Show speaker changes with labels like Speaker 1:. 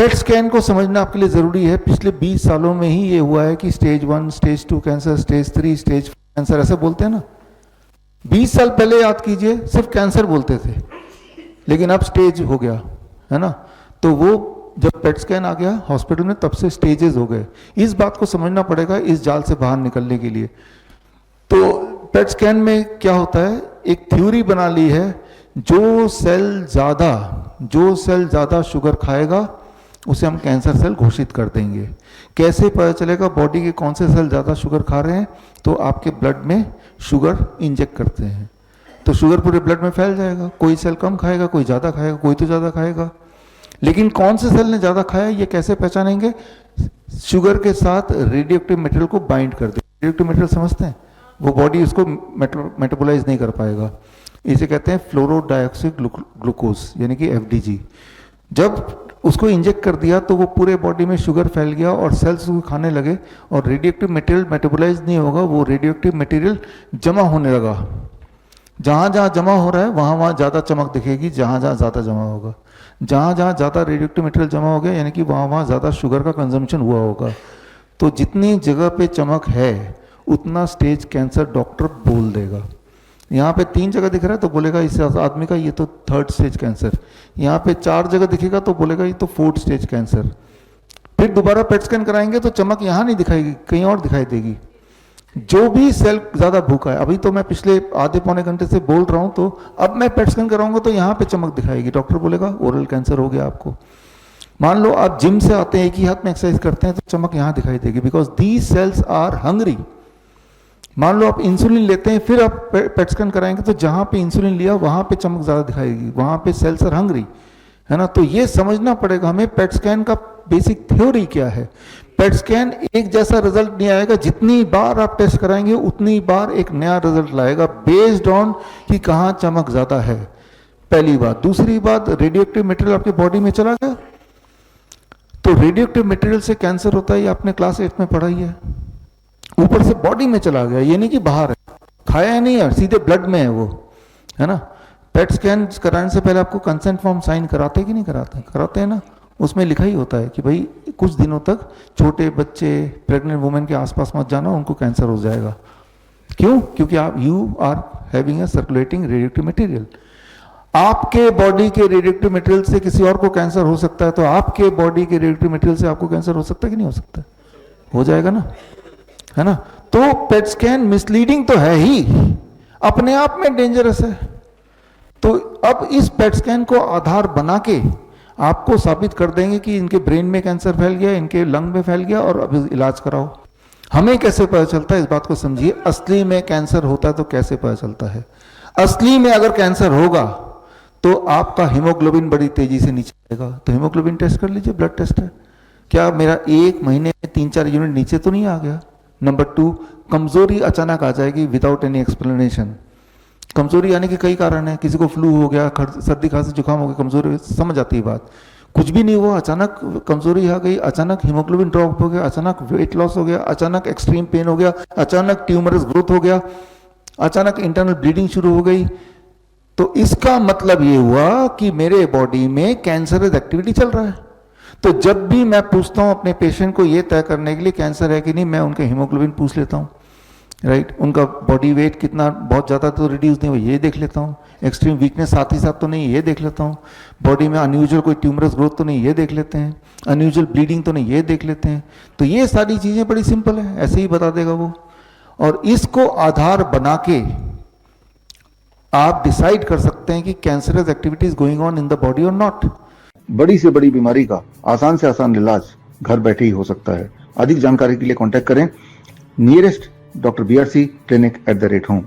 Speaker 1: PET scan को समझना आपके लिए ज़रूरी है। पिछले 20 सालों में ही ये हुआ है कि stage 1, stage 2 cancer, stage 3, stage 4 cancer, ऐसे बोलते हैं ना। 20 साल पहले याद कीजिए सिर्फ कैंसर बोलते थे, लेकिन अब स्टेज हो गया है ना। तो वो जब पेट स्कैन आ गया हॉस्पिटल में, तब से स्टेजेस हो गए। इस बात को समझना पड़ेगा इस जाल से बाहर निकलने के लिए। तो पेट स्कैन में क्या होता है, एक थ्योरी बना ली है, जो सेल ज़्यादा शुगर खाएगा उसे हम कैंसर सेल घोषित कर देंगे। कैसे पता चलेगा बॉडी के कौन से सेल ज़्यादा शुगर खा रहे हैं? तो आपके ब्लड में शुगर इंजेक्ट करते हैं तो शुगर पूरे ब्लड में फैल जाएगा। कोई सेल कम खाएगा, कोई ज़्यादा खाएगा, कोई तो ज़्यादा खाएगा। लेकिन कौन से सेल ने ज़्यादा खाया ये कैसे पहचानेंगे? शुगर के साथ रेडियोएक्टिव मटेरियल को बाइंड कर दे। रेडियोएक्टिव मटेरियल समझते हैं, वो बॉडी उसको मेटाबोलाइज नहीं कर पाएगा। इसे कहते हैं फ्लोरो डाइऑक्सी ग्लूकोज, यानी कि FDG। जब उसको इंजेक्ट कर दिया तो वो पूरे बॉडी में शुगर फैल गया और सेल्स को खाने लगे, और रेडियोएक्टिव मटेरियल मेटाबोलाइज नहीं होगा, वो रेडियोएक्टिव मटेरियल जमा होने लगा। जहाँ जहाँ जमा हो रहा है वहाँ वहाँ ज़्यादा चमक दिखेगी, जहाँ जहाँ ज़्यादा जमा होगा। जहाँ जहाँ ज़्यादा रेडियोएक्टिव मटेरियल जमा हो गया यानी कि वहाँ वहाँ ज़्यादा शुगर का कंजम्पशन हुआ होगा। तो जितनी जगह पे चमक है उतना स्टेज कैंसर डॉक्टर बोल देगा। यहाँ पे 3 जगह दिख रहा है तो बोलेगा इस आदमी का ये तो 3rd स्टेज कैंसर। यहाँ पे 4 जगह दिखेगा तो बोलेगा ये तो 4th स्टेज कैंसर। फिर दोबारा पेट स्कैन कराएंगे तो चमक यहाँ नहीं दिखाएगी, कहीं और दिखाई देगी। जो भी सेल ज़्यादा भूखा है, अभी तो मैं पिछले आधे पौने घंटे से बोल रहा हूँ, तो अब मैं पेट स्कैन कराऊंगा तो यहाँ पे चमक दिखाएगी। डॉक्टर बोलेगा ओरल कैंसर हो गया आपको। मान लो आप जिम से आते हैं, एक ही हाथ में एक्सरसाइज करते हैं, तो चमक यहाँ दिखाई देगी, because these cells are hungry. मान लो आप इंसुलिन लेते हैं, फिर आप पेट स्कैन कराएंगे तो जहाँ पे इंसुलिन लिया वहाँ पे चमक ज़्यादा दिखाएगी, वहाँ पे सेल्स आर हंग्री, है ना। तो ये समझना पड़ेगा हमें पेट स्कैन का बेसिक थ्योरी क्या है। पेट स्कैन एक जैसा रिजल्ट नहीं आएगा, जितनी बार आप टेस्ट कराएंगे उतनी बार एक नया रिजल्ट लाएगा, बेस्ड ऑन कि कहाँ चमक ज़्यादा है, पहली बात। दूसरी बात, रेडियोएक्टिव मटेरियल आपके बॉडी में चला गया तो रेडियोएक्टिव मटेरियल से कैंसर होता है, ये आपने क्लास 8 में पढ़ा ही है। ऊपर से बॉडी में चला गया, ये नहीं कि बाहर है, खाया है नहीं है, सीधे ब्लड में है वो, है ना। पेट स्कैन कराने से पहले आपको कंसेंट फॉर्म साइन कराते कि नहीं कराते? कराते हैं ना। उसमें लिखा ही होता है कि भाई कुछ दिनों तक छोटे बच्चे, प्रेग्नेंट वुमेन के आसपास मत जाना, उनको कैंसर हो जाएगा। क्यों? क्योंकि आप you are having a circulating radioactive material. आपके बॉडी के रेडियोएक्टिव मटेरियल से किसी और को कैंसर हो सकता है, तो आपके बॉडी के रेडियोएक्टिव मटेरियल से आपको कैंसर हो सकता है कि नहीं हो सकता? हो जाएगा ना, है ना। तो पेट स्कैन मिसलीडिंग तो है ही, अपने आप में डेंजरस है। तो अब इस पेट स्कैन को आधार बना के आपको साबित कर देंगे कि इनके ब्रेन में कैंसर फैल गया, इनके लंग में फैल गया, और अब इलाज कराओ। हमें कैसे पता चलता है, इस बात को समझिए। असली में कैंसर होता है तो कैसे पता चलता है? असली में अगर कैंसर होगा तो आपका हीमोग्लोबिन बड़ी तेजी से नीचे आएगा। तो हीमोग्लोबिन टेस्ट कर लीजिए, ब्लड टेस्ट है, क्या मेरा 1 महीने में 3-4 यूनिट नीचे तो नहीं आ गया? नंबर 2, कमजोरी अचानक आ जाएगी विदाउट एनी एक्सप्लेनेशन। कमजोरी आने के कई कारण है, किसी को फ्लू हो गया, सर्दी खांसी जुकाम हो गया, कमजोरी, समझ आती है बात। कुछ भी नहीं हुआ, अचानक कमजोरी आ गई, अचानक हीमोग्लोबिन ड्रॉप हो गया, अचानक वेट लॉस हो गया, अचानक एक्सट्रीम पेन हो गया, अचानक ट्यूमरस ग्रोथ हो गया, अचानक इंटरनल ब्लीडिंग शुरू हो गई, तो इसका मतलब ये हुआ कि मेरे बॉडी में कैंसरस एक्टिविटी चल रहा है। तो जब भी मैं पूछता हूं अपने पेशेंट को ये तय करने के लिए कैंसर है कि नहीं, मैं उनके हीमोग्लोबिन पूछ लेता हूं, राइट। उनका बॉडी वेट कितना, बहुत ज़्यादा तो रिड्यूस नहीं हुआ, ये देख लेता हूँ। एक्सट्रीम वीकनेस साथ ही साथ तो नहीं, ये देख लेता हूँ। बॉडी में अनयूजुअल कोई ट्यूमरस ग्रोथ तो नहीं, ये देख लेते हैं। अनयूजुअल ब्लीडिंग तो नहीं, ये देख लेते हैं। तो ये सारी चीज़ें बड़ी सिंपल है, ऐसे ही बता देगा वो। और इसको आधार बना के आप डिसाइड कर सकते हैं कि cancerous activities going on in the body और नॉट।
Speaker 2: बड़ी से बड़ी बीमारी का आसान से आसान इलाज घर बैठे ही हो सकता है। अधिक जानकारी के लिए कांटेक्ट करें nearest doctor BRC clinic @home।